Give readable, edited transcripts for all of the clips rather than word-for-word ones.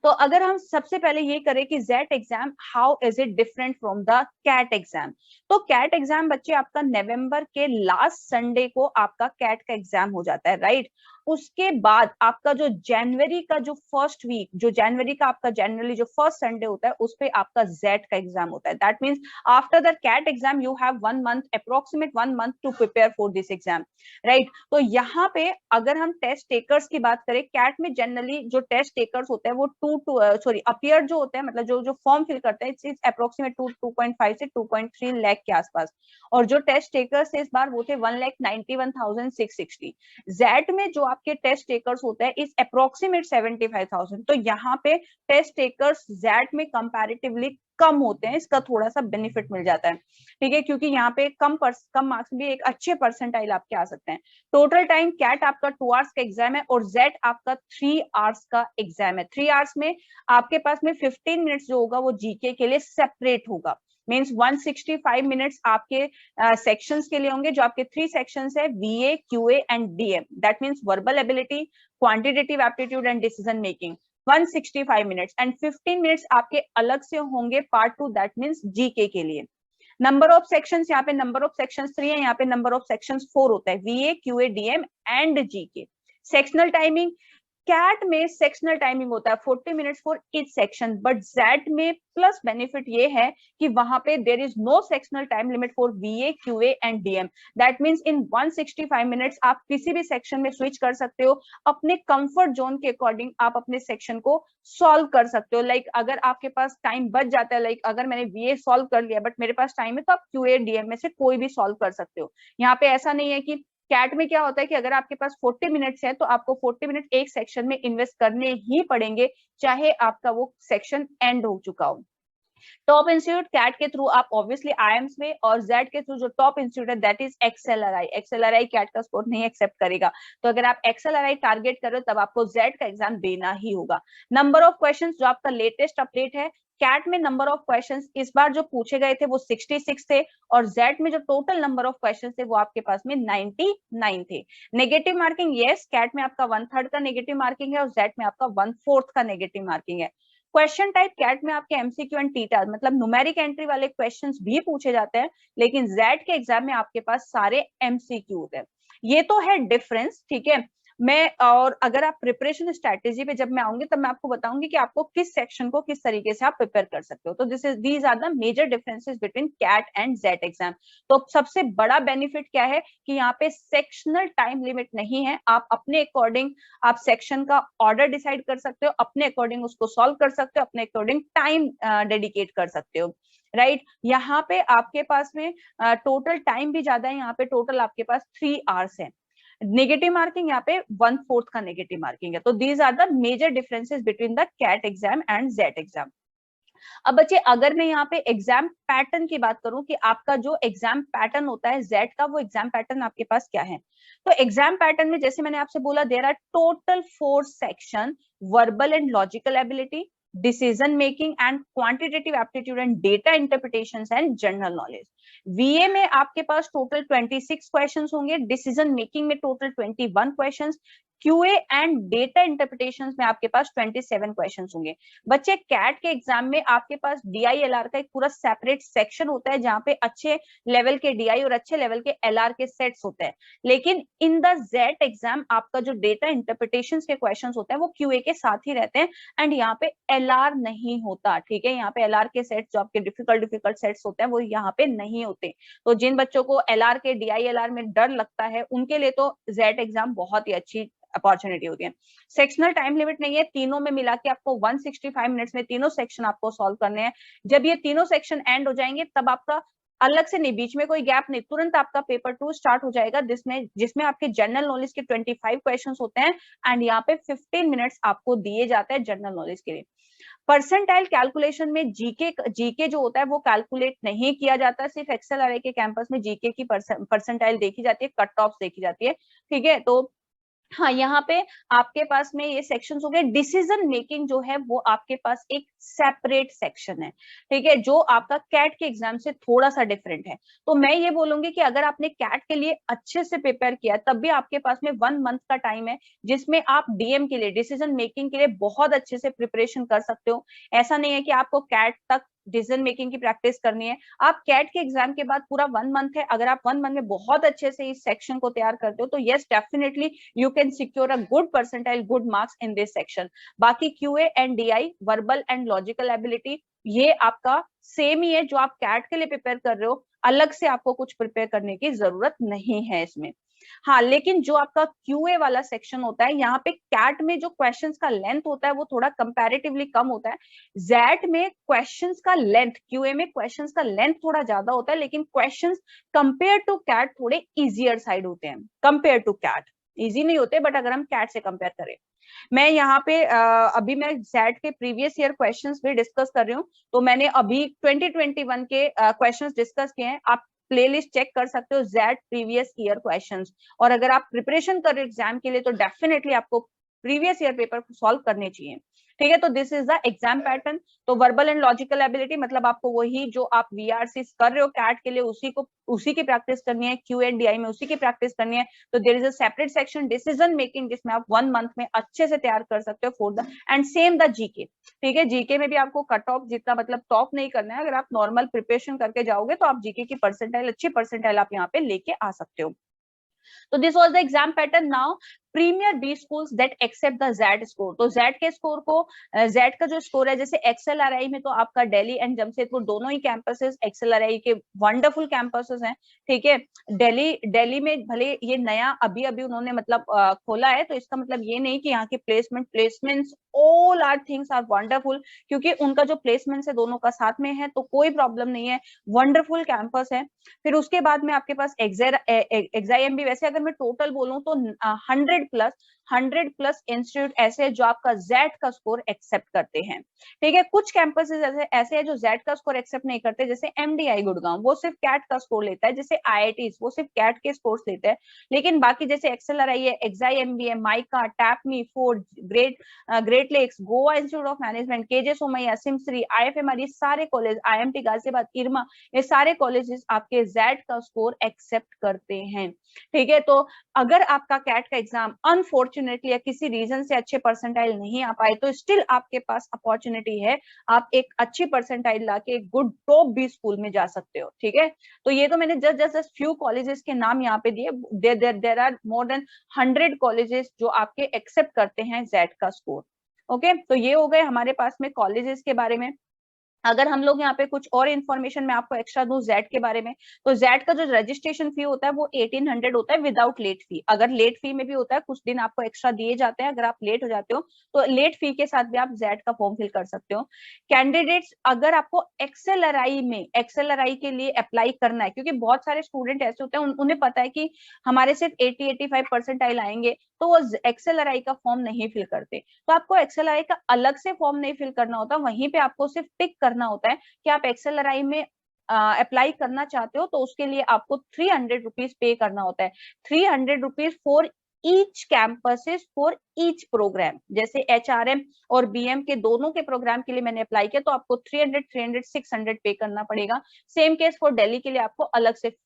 तो अगर हम सबसे पहले ये करें कि XAT exam how is it different from the CAT exam, तो कैट एग्जाम बच्चे आपका नवंबर के लास्ट संडे को आपका कैट का एग्जाम हो जाता है, राइट। उसके बाद आपका जो जनवरी का जो फर्स्ट वीक, जो जनवरी का आपका जनरली जो फर्स्ट संडे होता है उस पे आपका जेट का एग्जाम होता है। That means after the CAT exam you have 1 month, approximate 1 month to prepare for this exam, right. तो यहाँ पे अगर हम टेस्ट टेकर्स की बात करें, कैट में जनरली जो टेस्ट टेकर्स होते हैं वो अपियर जो होते हैं, मतलब जो जो फॉर्म फिल करते हैं, इट्स अप्रोक्सीमेट 2.5 से 2.3 लाख के आसपास। और जो टेस्ट टेकर्स इस बार वो थे 1,91,660। जेट में जो आपके टेस्ट टेकर्स होते हैं इस अप्रोक्सीमेट 75,000। तो यहाँ पे टेस्ट टेकर्स जेट में कंपैरेटिवली कम होते हैं, इसका थोड़ा सा बेनिफिट मिल जाता है, ठीक है, क्योंकि यहाँ पे कम मार्क्स भी एक अच्छे परसेंटाइल आपके आ सकते हैं। टोटल टाइम कैट आपका 2 आवर्स का एग्जाम है और जेट आपका 3 आवर्स का एग्जाम है। 3 आवर्स में आपके पास में 15 मिनट्स जो होगा वो जीके के लिए सेपरेट होगा। मींस 165 मिनट्स आपके सेक्शंस के लिए होंगे, जो आपके 3 सेक्शंस है, VA, QA and DM. That means verbal ability, quantitative aptitude and decision making, 165 minutes and 15 minutes आपके अलग से होंगे पार्ट 2, दैट मींस जीके के लिए। नंबर ऑफ सेक्शंस, यहाँ पे नंबर ऑफ सेक्शंस 3 है, यहाँ पे नंबर ऑफ सेक्शंस 4 होता है, VA, QA, DM and GK. Sectional timing, CAT में सेक्शनल टाइमिंग होता है 40 minutes for each section, but XAT में प्लस बेनिफिट ये है कि वहां पे there is no sectional time limit for VA, QA and DM. That means in 165 minutes आप किसी भी सेक्शन में स्विच कर सकते हो, अपने कंफर्ट जोन के अकॉर्डिंग आप अपने सेक्शन को सॉल्व कर सकते हो। लाइक अगर आपके पास टाइम बच जाता है, लाइक अगर मैंने वीए सॉल्व कर लिया बट मेरे पास टाइम है, तो आप क्यूए, डीएम में से कोई भी सॉल्व कर सकते हो। यहाँ पे ऐसा नहीं है कि कैट में क्या होता है कि अगर आपके पास 40 मिनट्स है तो आपको 40 मिनट एक सेक्शन में इन्वेस्ट करने ही पड़ेंगे, चाहे आपका वो सेक्शन एंड हो चुका हो। टॉप इंस्टीट्यूट कैट के थ्रू आप ऑब्वियसली आईएम्स में, और जेड के थ्रू जो टॉप इंस्टीट्यूट है that is XLRI. XLRI CAT का स्कोर नहीं एक्सेप्ट करेगा, तो अगर आप एक्सएलआरआई टारगेट कर रहे हो तब आपको जेड का एग्जाम देना ही होगा। नंबर ऑफ क्वेश्चंस जो आपका लेटेस्ट अपडेट है, कैट में नंबर ऑफ क्वेश्चंस इस बार जो पूछे गए थे वो 66 थे, और जेड में जो टोटल नंबर ऑफ क्वेश्चंस थे वो आपके पास में 99 थे। नेगेटिव मार्किंग, यस, कैट में आपका 1/3 का नेगेटिव मार्किंग है और जेड में आपका 1/4 का नेगेटिव मार्किंग है। क्वेश्चन टाइप कैट में आपके एमसीक्यू एंड टीटा, मतलब न्यूमेरिक एंट्री वाले क्वेश्चंस भी पूछे जाते हैं, लेकिन जेड के एग्जाम में आपके पास सारे एमसीक्यू होते हैं। ये तो है डिफरेंस, ठीक है। मैं और अगर आप प्रिपरेशन स्ट्रेटेजी पे जब मैं आऊंगी तब मैं आपको बताऊंगी कि आपको किस सेक्शन को किस तरीके से आप प्रिपेयर कर सकते हो। तो these are the major differences between CAT and XAT exam. तो सबसे बड़ा बेनिफिट क्या है कि यहाँ पे सेक्शनल टाइम लिमिट नहीं है, आप अपने अकॉर्डिंग आप सेक्शन का ऑर्डर डिसाइड कर सकते हो, अपने अकॉर्डिंग उसको सॉल्व कर सकते हो, अपने अकॉर्डिंग टाइम डेडिकेट कर सकते हो, राइट। यहाँ पे आपके पास में टोटल टाइम भी ज्यादा है, यहाँ पे टोटल आपके पास 3 आवर्स है। नेगेटिव मार्किंग यहाँ पे 1/4 का नेगेटिव मार्किंग है। तो these are the major differences between the CAT exam and XAT exam. अब बच्चे अगर मैं यहाँ पे एग्जाम पैटर्न की बात करूं कि आपका जो एग्जाम पैटर्न होता है जेड का, वो एग्जाम पैटर्न आपके पास क्या है, तो एग्जाम पैटर्न में जैसे मैंने आपसे बोला there are total 4 section, verbal and logical ability, decision making and quantitative aptitude and data interpretation and general knowledge. VA में आपके पास टोटल 26 क्वेश्चंस होंगे, डिसीजन मेकिंग में total 21 questions, QA and data interpretations में आपके पास 27 क्वेश्चंस होंगे। बच्चे cat के एग्जाम में आपके पास डीआईएलआर का एक पूरा सेपरेट सेक्शन होता है जहां पे अच्छे लेवल के डीआई और अच्छे लेवल के एलआर के सेट्स होते हैं, लेकिन इन द जेट एग्जाम आपका जो डेटा इंटरप्रिटेशंस के क्वेश्चंस होते हैं वो क्यूए के साथ ही रहते हैं, एंड यहाँ पे एलआर नहीं होता, ठीक है। यहाँ पे एलआर के सेट्स जो आपके डिफिकल्ट सेट्स होते हैं वो यहाँ पे नहीं होते। तो जिन बच्चों को एलआर के डीआईएलआर में डर लगता है उनके लिए तो जेट एग्जाम बहुत ही अच्छी अपॉर्चुनिटी होती है। सेक्शनल टाइम लिमिट नहीं है, तीनों में मिला के आपको 165 मिनट्स में तीनों सेक्शन आपको सॉल्व करने हैं। जब ये तीनों सेक्शन एंड हो जाएंगे तब आपका अलग से नहीं, बीच में कोई गैप नहीं, तुरंत आपका पेपर 2 स्टार्ट हो जाएगा, जिसमें आपके जनरल नॉलेज के 25 क्वेश्चंस होते हैं, एंड यहाँ पे 15 मिनट्स आपको दिए जाते हैं जनरल नॉलेज के लिए। परसेंटाइल कैलकुलेशन में जीके जो होता है वो कैलकुलेट नहीं किया जाता, सिर्फ एक्सएलआरआई के कैंपस में जीके की परसेंटाइल देखी जाती है, कट ऑफ देखी जाती है, ठीक है। तो हाँ, यहाँ पे आपके पास में ये सेक्शंस हो गए। डिसीजन मेकिंग जो है वो आपके पास एक सेपरेट सेक्शन है, ठीक है, जो आपका कैट के एग्जाम से थोड़ा सा डिफरेंट है। तो मैं ये बोलूंगी कि अगर आपने कैट के लिए अच्छे से प्रिपेयर किया तब भी आपके पास में 1 मंथ का टाइम है, जिसमें आप डीएम के लिए, डिसीजन मेकिंग के लिए बहुत अच्छे से प्रिपरेशन कर सकते हो। ऐसा नहीं है कि आपको कैट तक डिसीजन मेकिंग की प्रैक्टिस करनी है। आप कैट के एग्जाम के बाद पूरा 1 मंथ है, अगर आप 1 मंथ में बहुत अच्छे से इस सेक्शन को तैयार करते हो तो yes definitely you can secure a good percentile, good marks in this section. बाकी QA and DI, verbal and logical ability, ये आपका सेम ही है जो आप कैट के लिए प्रिपेयर कर रहे हो, अलग से आपको कुछ प्रिपेयर करने की जरूरत नहीं है इसमें। हाँ, लेकिन जो आपका QA वाला सेक्शन होता है, यहाँ पे कैट में जो क्वेश्चंस का लेंथ होता है वो थोड़ा कंपैरेटिवली कम होता है। जैट में क्वेश्चंस का लेंथ, QA में क्वेश्चंस का लेंथ थोड़ा ज्यादा होता है, लेकिन क्वेश्चंस कंपेयर टू कैट थोड़े इजियर साइड होते हैं। कंपेयर टू कैट इजी नहीं होते, बट अगर हम कैट से कंपेयर करें, मैं यहाँ पे अभी मैं जैट के प्रीवियस ईयर क्वेश्चंस भी डिस्कस कर रही हूँ। तो मैंने अभी 2021 के क्वेश्चंस डिस्कस किए हैं, आप प्लेलिस्ट चेक कर सकते हो, जैट प्रीवियस ईयर क्वेश्चंस। और अगर आप प्रिपरेशन कर रहे हो एग्जाम के लिए तो डेफिनेटली आपको प्रीवियस ईयर पेपर सॉल्व करने चाहिए, ठीक है। तो this is the exam pattern. तो वर्बल एंड लॉजिकल एबिलिटी मतलब आपको वही जो आप वीआरसी कर रहे हो कैट के लिए उसी की प्रैक्टिस करनी है, क्यू एंड डीआई में उसी की प्रैक्टिस करनी है। तो there is a separate section decision making, जिसमें आप 1 मंथ में अच्छे से तैयार कर सकते हो for the end same the GK, ठीक है। जीके में भी आपको कट ऑफ जितना मतलब टॉप नहीं करना है, अगर आप नॉर्मल प्रिपरेशन करके जाओगे तो आप जीके की परसेंटाइल, अच्छी परसेंटाइल आप यहाँ पे लेके आ सकते हो। तो this was the exam pattern. Now premier B schools that accept the XAT score. तो जेड के स्कोर को, जेड का जो स्कोर है, जैसे एक्सएलआरआई में तो आपका दिल्ली एंड जमशेदपुर दोनों ही कैंपसेस एक्सएलआरआई के वंडरफुल कैंपसेस हैं, ठीक है। दिल्ली में भले ये नया अभी अभी उन्होंने मतलब खोला है, तो इसका मतलब ये नहीं कि यहाँ के placements all are things are wonderful, क्योंकि उनका जो प्लेसमेंट है दोनों का साथ में है, तो कोई प्रॉब्लम नहीं है, वंडरफुल कैंपस है। फिर उसके बाद में आपके पास एग्जाम भी, वैसे अगर मैं टोटल बोलूं तो 100 प्लस इंस्टीट्यूट ऐसे हैं जो आपका जेड का स्कोर एक्सेप्ट करते हैं, ठीक है। कुछ कैंपसेस ऐसे हैं जो जेड का स्कोर एक्सेप्ट नहीं करते, जैसे एमडीआई गुड़गांव, वो सिर्फ कैट का स्कोर लेता है, जैसे आईआईटी वो सिर्फ कैट के स्कोर्स लेते हैं। लेकिन बाकी जैसे एक्सएलआरआई है, एक्साईएमबी है, MICA, TAPMI, FORE, Great Lakes, Goa institute of management, KJ Somaiya, SIMSREE, IFMR, ये सारे कॉलेज, आईएमटी गाजियाबाद, इरमा, ये सारे कॉलेजेस आपके जेड का स्कोर एक्सेप्ट करते हैं, ठीक है। तो अगर आपका कैट का एग्जाम अनफॉर्चुनेटली या किसी रीजन से अच्छे परसेंटाइल नहीं आ पाए, तो स्टिल आपके पास अपॉर्चुनिटी है, आप एक अच्छी परसेंटाइल लाके एक गुड टॉप बी स्कूल में जा सकते हो, ठीक है। तो ये तो मैंने जस्ट फ्यू कॉलेजेस के नाम यहाँ पे दिए। There are more than 100 colleges जो आपके एक्सेप्ट करते हैं जेड का स्कोर। ओके, तो ये हो गए हमारे पास में कॉलेजेस के बारे में। अगर हम लोग यहाँ पे कुछ और इन्फॉर्मेशन मैं आपको एक्स्ट्रा दूं जेड के बारे में, तो जेड का जो रजिस्ट्रेशन फी होता है वो 1800 होता है विदाउट लेट फी। अगर लेट फी में भी होता है, कुछ दिन आपको एक्स्ट्रा दिए जाते हैं, अगर आप लेट हो जाते हो तो लेट फी के साथ भी आप जेड का फॉर्म फिल कर सकते हो। कैंडिडेट्स, अगर आपको एक्सएलआरआई के लिए अप्लाई करना है, क्योंकि बहुत सारे स्टूडेंट ऐसे होते हैं उन्हें पता है कि हमारे सिर्फ 80-85 परसेंटाइल आएंगे, तो वो एक्सएलआरआई का फॉर्म नहीं फिल करते। तो आपको एक्सएलआरआई का अलग से फॉर्म नहीं फिल करना होता, वहीं पे आपको सिर्फ टिक करना होता है कि आप एक्सएलआरआई में अप्लाई करना चाहते हो, तो उसके लिए आपको 300 रुपीज पे करना होता है। 300 rupees for each campuses for each program. जैसे एचआरएम और बीएम के दोनों के प्रोग्राम के लिए मैंने अप्लाई किया, तो आपको 300 600 पे करना पड़ेगा। सेम केस फॉर दिल्ली के लिए आपको अलग से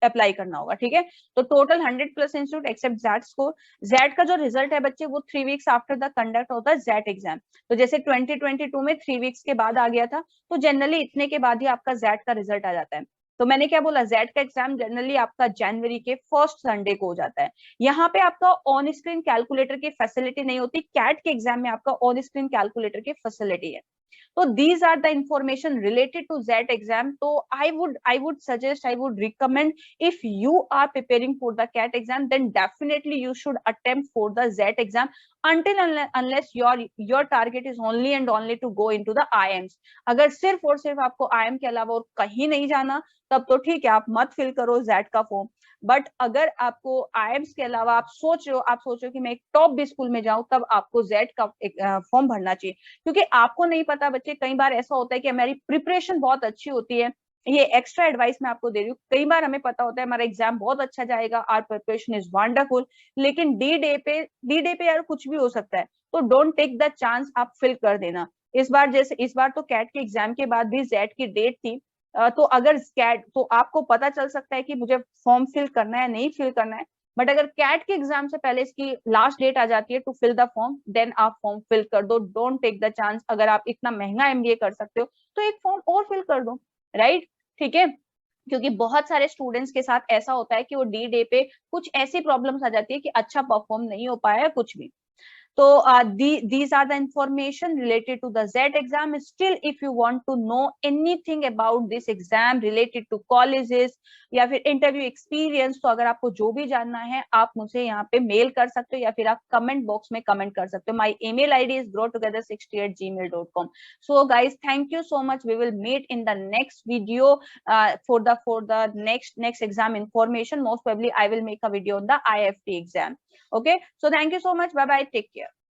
अप्लाई करना होगा, ठीक है। तो total 100 plus institute accept XAT score. XAT का जो रिजल्ट है बच्चे, वो 3 वीक्स आफ्टर द कंडक्ट होता है जेड एग्जाम। तो जैसे 2022 में 3 वीक्स के बाद आ गया था, तो जनरली इतने के बाद ही आपका जेड का रिजल्ट आ जाता है। तो मैंने क्या बोला, जेड का एग्जाम जनरली आपका जनवरी के फर्स्ट संडे को हो जाता है। यहाँ पे आपका ऑन स्क्रीन कैलकुलेटर की फैसिलिटी नहीं होती, कैट के एग्जाम में आपका ऑन स्क्रीन कैलकुलेटर की फैसिलिटी है। So these are the information related to that exam. So I would suggest, I would recommend, if you are preparing for the CAT exam, then definitely you should attempt for the ZET exam until unless your target is only and only to go into the IIMs. अगर सिर्फ और सिर्फ आपको IIM के अलावा और कहीं नहीं जाना, तब तो ठीक है, आप मत फिल करो जेड का फॉर्म। बट अगर आपको आईएम्स के अलावा आप सोच रहे हो कि मैं एक टॉप बी स्कूल में जाऊं, तब आपको जेड का फॉर्म भरना चाहिए। क्योंकि आपको नहीं पता बच्चे, कई बार ऐसा होता है कि हमारी प्रिपरेशन बहुत अच्छी होती है, ये एक्स्ट्रा एडवाइस मैं आपको दे रही हूँ। कई बार हमें पता होता है हमारा एग्जाम बहुत अच्छा जाएगा, आवर प्रिपरेशन इज वंडरफुल, लेकिन डी डे पे यार कुछ भी हो सकता है, तो डोंट टेक द चांस, आप फिल कर देना। इस बार तो कैट के एग्जाम के बाद भी जेट की डेट थी, तो अगर कैट, तो आपको पता चल सकता है कि मुझे फॉर्म फिल करना है नहीं फिल करना है, बट अगर कैट के एग्जाम से पहले इसकी लास्ट डेट आ जाती है to fill the form, then आप फॉर्म फिल कर दो। डोंट टेक द चांस, अगर आप इतना महंगा एमबीए कर सकते हो तो एक फॉर्म और फिल कर दो, राइट? ठीक है, क्योंकि बहुत सारे स्टूडेंट्स के साथ ऐसा होता है कि वो डी डे पे कुछ ऐसी प्रॉब्लम्स आ जाती है कि अच्छा परफॉर्म नहीं हो पाया कुछ भी। So these are the information related to the ZET exam. Still, if you want to know anything about this exam related to colleges या फिर इंटरव्यू एक्सपीरियंस, तो अगर आपको जो भी जानना है आप मुझे यहाँ पे मेल कर सकते हो या फिर आप कमेंट बॉक्स में कमेंट कर सकते हो। माई email ID is growtogether60@gmail.com. So guys, thank you so much. We will meet in the next video for the next exam information. Most probably I will make a video on the IFT exam. Okay, so thank you so much. Bye bye, take care.